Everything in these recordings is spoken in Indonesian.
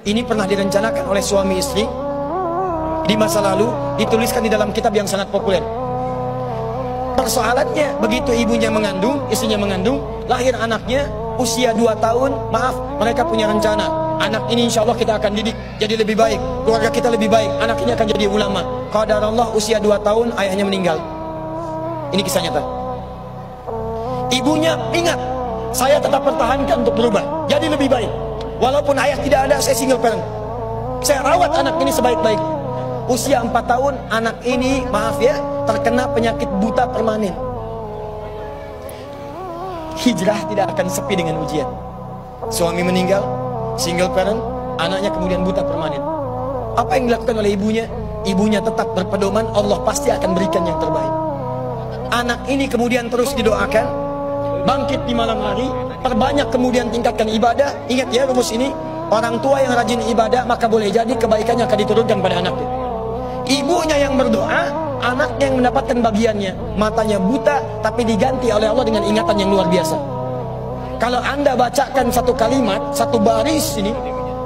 Ini pernah direncanakan oleh suami istri di masa lalu, dituliskan di dalam kitab yang sangat populer. Persoalannya, begitu ibunya mengandung, istrinya mengandung, lahir anaknya usia 2 tahun, maaf, mereka punya rencana, anak ini insya Allah kita akan didik jadi lebih baik, keluarga kita lebih baik, anak ini akan jadi ulama. Qadarullah usia 2 tahun ayahnya meninggal. Ini kisah nyata. Ibunya ingat, saya tetap pertahankan untuk berubah jadi lebih baik, walaupun ayah tidak ada, saya single parent, saya rawat anak ini sebaik-baik. Usia 4 tahun anak ini, maaf ya, terkena penyakit buta permanen. Hijrah tidak akan sepi dengan ujian. Suami meninggal, single parent, anaknya kemudian buta permanen. Apa yang dilakukan oleh ibunya? Ibunya tetap berpedoman, Allah pasti akan berikan yang terbaik. Anak ini kemudian terus didoakan, bangkit di malam hari, perbanyak kemudian tingkatkan ibadah. Ingat ya rumus ini, orang tua yang rajin ibadah maka boleh jadi kebaikannya akan diturunkan pada anaknya. Ibunya yang berdoa, anaknya yang mendapatkan bagiannya. Matanya buta tapi diganti oleh Allah dengan ingatan yang luar biasa. Kalau Anda bacakan satu kalimat, satu baris ini,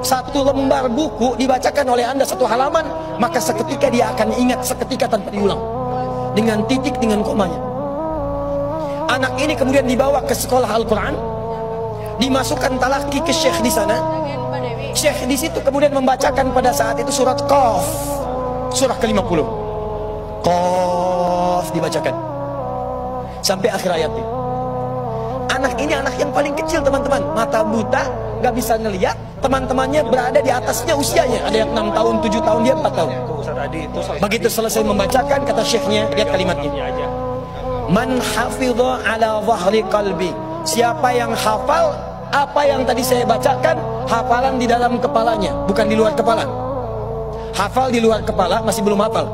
satu lembar buku dibacakan oleh Anda satu halaman, maka seketika dia akan ingat seketika tanpa diulang, dengan titik, dengan komanya. Anak ini kemudian dibawa ke sekolah Al-Quran, dimasukkan talaki ke syekh di sana. Syekh di situ kemudian membacakan pada saat itu surat Qaf, surah ke-50. Qaf dibacakan sampai akhir ayatnya. Anak ini anak yang paling kecil teman-teman, mata buta, gak bisa ngelihat. Teman-temannya berada di atasnya usianya, ada yang 6 tahun, 7 tahun, dia 4 tahun. Begitu selesai membacakan, kata syekhnya, lihat kalimatnya, man hafidha ala zahri qalbi, siapa yang hafal apa yang tadi saya bacakan, hafalan di dalam kepalanya, bukan di luar kepala. Hafal di luar kepala masih belum hafal.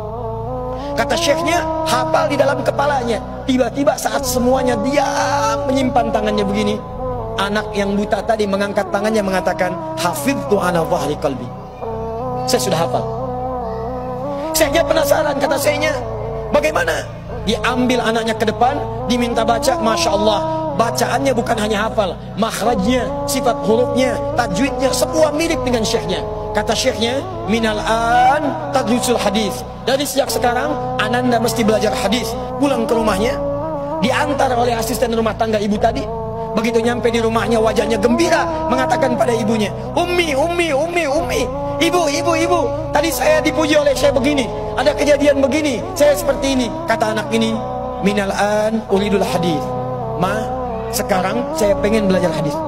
Kata syekhnya, hafal di dalam kepalanya. Tiba-tiba saat semuanya diam menyimpan tangannya begini, anak yang buta tadi mengangkat tangannya mengatakan, hafidtu ala zahri qalbi, saya sudah hafal. Syekhnya penasaran, kata syekhnya, bagaimana? Diambil anaknya ke depan, diminta baca, Masya Allah, bacaannya bukan hanya hafal, makhrajnya, sifat hurufnya, tajwidnya, semua mirip dengan syekhnya. Kata syekhnya, minal an tadrusul hadis, dari sejak sekarang ananda mesti belajar hadis. Pulang ke rumahnya, diantar oleh asisten rumah tangga ibu tadi. Begitu nyampe di rumahnya, wajahnya gembira, mengatakan pada ibunya, ummi, ibu, tadi saya dipuji oleh saya begini, ada kejadian begini, saya seperti ini. Kata anak ini, minal an uridul hadis, ma, sekarang saya pengen belajar hadis.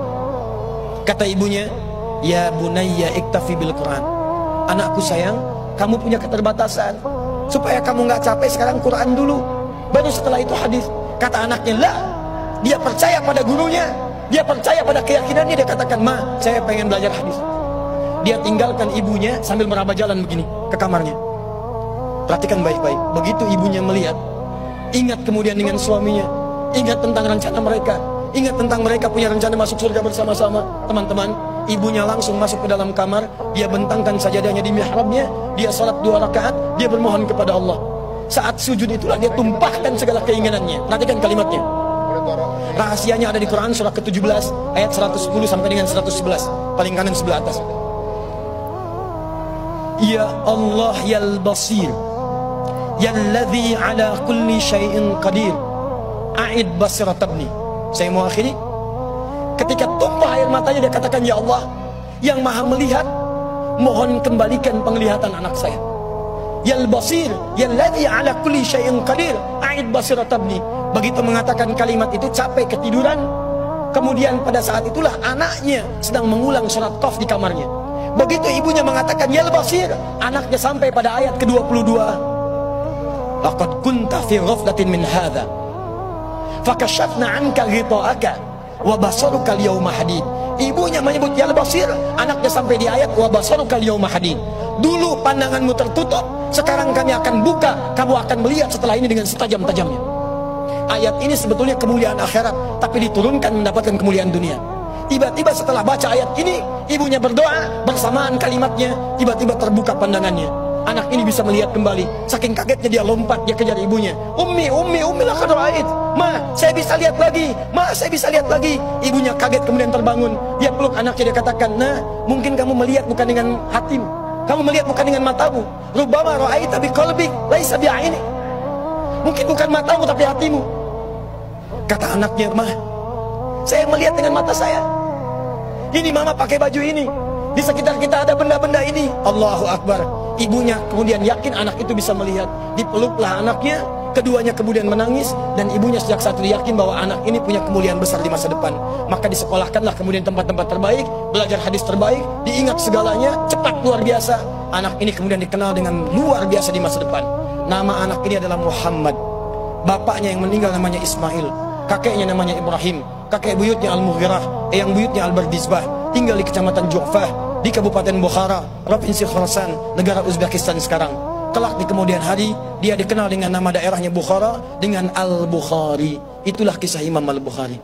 Kata ibunya, ya bunayya iktafi bil Quran, anakku sayang, kamu punya keterbatasan, supaya kamu nggak capek sekarang Quran dulu, baru setelah itu hadis. Kata anaknya, lah, dia percaya pada gurunya, dia percaya pada keyakinannya, dia katakan, ma, saya pengen belajar hadis. Dia tinggalkan ibunya sambil meraba jalan begini ke kamarnya. Perhatikan baik-baik, begitu ibunya melihat, ingat kemudian dengan suaminya, ingat tentang rencana mereka, ingat tentang mereka punya rencana masuk surga bersama-sama. Teman-teman, ibunya langsung masuk ke dalam kamar, dia bentangkan sajadahnya di mihrabnya, dia salat 2 rakaat, dia bermohon kepada Allah. Saat sujud itulah dia tumpahkan segala keinginannya. Perhatikan kalimatnya. Rahasianya ada di Quran surah ke-17 ayat 110 sampai dengan 111, paling kanan sebelah atas. Ya Allah yal basir, yalladzi ala kulli syai'in qadir, a'id basiratabni. Saya mau akhiri. Ketika tumpah air matanya, dia katakan, ya Allah yang maha melihat, mohon kembalikan penglihatan anak saya. Yal basir, yalladzi ala kulli syai'in qadir, a'id basiratabni. Begitu mengatakan kalimat itu, capek ketiduran. Kemudian pada saat itulah anaknya sedang mengulang surat Qaf di kamarnya. Begitu ibunya mengatakan ya basir, anaknya sampai pada ayat ke-22. Laqad kunta fi ghaflatin min hadza fakashafna 'anka ghita'aka wa basaruka al-yawma hadid. Ibunya menyebut ya basir, anaknya sampai di ayat wa basaruka al-yawma hadid. Dulu pandanganmu tertutup, sekarang kami akan buka, kamu akan melihat setelah ini dengan setajam-tajamnya. Ayat ini sebetulnya kemuliaan akhirat, tapi diturunkan mendapatkan kemuliaan dunia. Tiba-tiba setelah baca ayat ini, ibunya berdoa, bersamaan kalimatnya, tiba-tiba terbuka pandangannya. anak ini bisa melihat kembali. Saking kagetnya dia lompat, dia kejar ibunya. Ummi laqad ra'ait. Ma, saya bisa lihat lagi. Ma, saya bisa lihat lagi. Ibunya kaget kemudian terbangun. Dia peluk anaknya, dia katakan, "Nah, mungkin kamu melihat bukan dengan hatimu. Kamu melihat bukan dengan matamu. Rubbama ra'aita biqalbik laisa bi'ainik." Mungkin bukan matamu tapi hatimu. Kata anaknya, "Ma, saya melihat dengan mata saya. Ini mama pakai baju ini. Di sekitar kita ada benda-benda ini." Allahu Akbar. Ibunya kemudian yakin anak itu bisa melihat. Dipeluklah anaknya. Keduanya kemudian menangis. Dan ibunya sejak saat itu yakin bahwa anak ini punya kemuliaan besar di masa depan. Maka disekolahkanlah kemudian tempat-tempat terbaik. Belajar hadis terbaik. Diingat segalanya. Cepat luar biasa. Anak ini kemudian dikenal dengan luar biasa di masa depan. Nama anak ini adalah Muhammad. Bapaknya yang meninggal namanya Ismail. Kakeknya namanya Ibrahim. Kakek buyutnya Al-Mughirah. Eyang buyutnya Al-Bardizbah. Tinggal di kecamatan Ju'fah, di Kabupaten Bukhara, Provinsi Khorasan, negara Uzbekistan sekarang. Kelak di kemudian hari, dia dikenal dengan nama daerahnya Bukhara, dengan Al-Bukhari. Itulah kisah Imam Al-Bukhari.